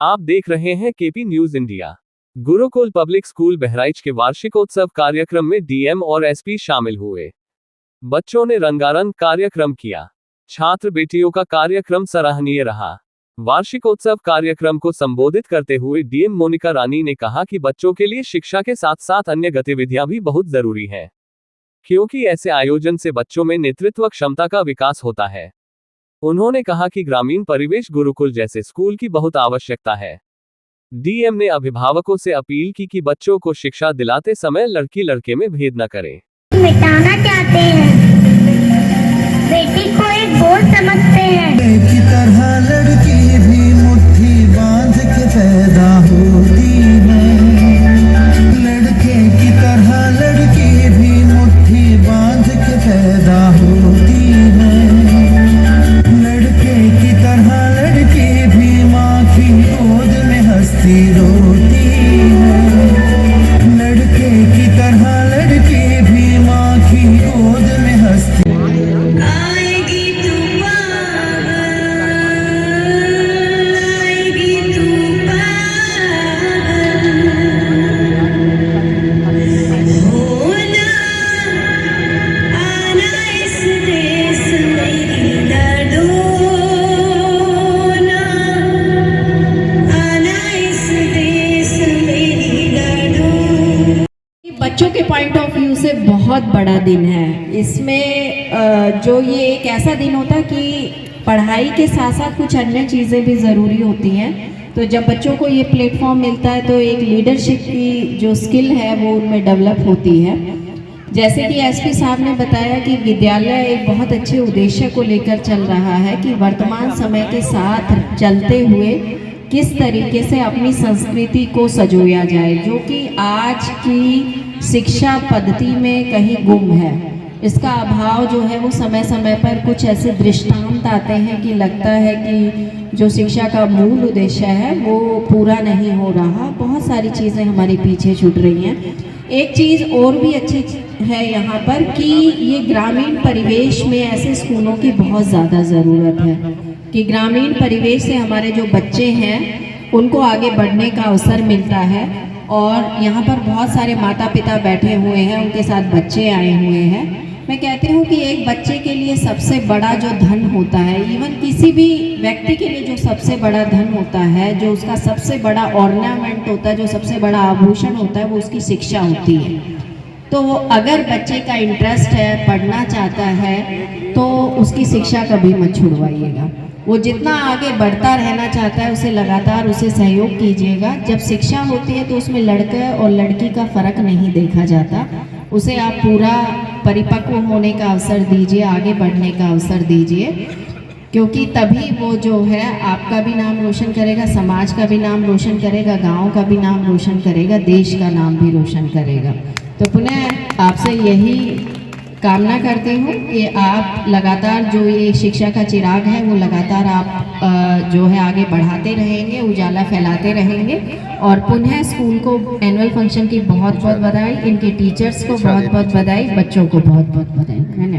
आप देख रहे हैं KP news India. Gurukul public school Bahraich के वार्षिकोत्सव कार्यक्रम में डीएम और एसपी शामिल हुए। बच्चों ने रंगारंग कार्यक्रम किया। छात्र बेटियों का कार्यक्रम सराहनीय रहा। वार्षिकोत्सव कार्यक्रम को संबोधित करते हुए डीएम मोनिका रानी ने कहा कि बच्चों के लिए शिक्षा के साथ साथ अन्य गतिविधियां भी बहुत जरूरी हैं, क्योंकि ऐसे आयोजन से बच्चों में नेतृत्व क्षमता का विकास होता है। उन्होंने कहा कि ग्रामीण परिवेश गुरुकुल जैसे स्कूल की बहुत आवश्यकता है। डीएम ने अभिभावकों से अपील की कि बच्चों को शिक्षा दिलाते समय लड़की लड़के में भेद न करें। मिटाना चाहते हैं, बेटी को एक बोझ समझते हैं। की तरह लड़की भी मुट्ठी बांध के पैदा होती है। लड़के की तरह लड़की भी मुट्ठी बांध के पैदा होती है। लड़के की तरह लड़की भी माँ की गोद में हंसती रोती है। लड़के की तरह लड़की भी माँ की गोद में हंसती बच्चों के पॉइंट ऑफ व्यू से बहुत बड़ा दिन है। इसमें जो ये एक ऐसा दिन होता है कि पढ़ाई के साथ साथ कुछ अन्य चीज़ें भी ज़रूरी होती हैं। तो जब बच्चों को ये प्लेटफॉर्म मिलता है तो एक लीडरशिप की जो स्किल है वो उनमें डेवलप होती है। जैसे कि एसपी साहब ने बताया कि विद्यालय एक बहुत अच्छे उद्देश्य को लेकर चल रहा है कि वर्तमान समय के साथ चलते हुए किस तरीके से अपनी संस्कृति को संजोया जाए, जो कि आज की शिक्षा पद्धति में कहीं गुम है। इसका अभाव जो है वो समय समय पर कुछ ऐसे दृष्टांत आते हैं कि लगता है कि जो शिक्षा का मूल उद्देश्य है वो पूरा नहीं हो रहा। बहुत सारी चीज़ें हमारे पीछे छूट रही हैं। एक चीज़ और भी अच्छी है यहाँ पर कि ये ग्रामीण परिवेश में ऐसे स्कूलों की बहुत ज़्यादा ज़रूरत है कि ग्रामीण परिवेश से हमारे जो बच्चे हैं उनको आगे बढ़ने का अवसर मिलता है। और यहाँ पर बहुत सारे माता पिता बैठे हुए हैं, उनके साथ बच्चे आए हुए हैं। मैं कहती हूँ कि एक बच्चे के लिए सबसे बड़ा जो धन होता है, इवन किसी भी व्यक्ति के लिए जो सबसे बड़ा धन होता है, जो उसका सबसे बड़ा ऑर्नामेंट होता है, जो सबसे बड़ा आभूषण होता है, वो उसकी शिक्षा होती है। तो अगर बच्चे का इंटरेस्ट है, पढ़ना चाहता है, तो उसकी शिक्षा कभी मत छुड़वाइएगा। वो जितना आगे बढ़ता रहना चाहता है उसे लगातार उसे सहयोग कीजिएगा। जब शिक्षा होती है तो उसमें लड़के और लड़की का फ़र्क नहीं देखा जाता। उसे आप पूरा परिपक्व होने का अवसर दीजिए, आगे बढ़ने का अवसर दीजिए, क्योंकि तभी वो जो है आपका भी नाम रोशन करेगा, समाज का भी नाम रोशन करेगा, गांव का भी नाम रोशन करेगा, देश का नाम भी रोशन करेगा। तो पुनः आपसे यही कामना करती हूँ कि आप लगातार जो ये शिक्षा का चिराग है वो लगातार आप जो है आगे बढ़ाते रहेंगे, उजाला फैलाते रहेंगे। और पुनः स्कूल को एनुअल फंक्शन की बहुत बहुत बधाई, इनके टीचर्स को बहुत बहुत बधाई, बच्चों को बहुत बहुत बधाई। धन्यवाद।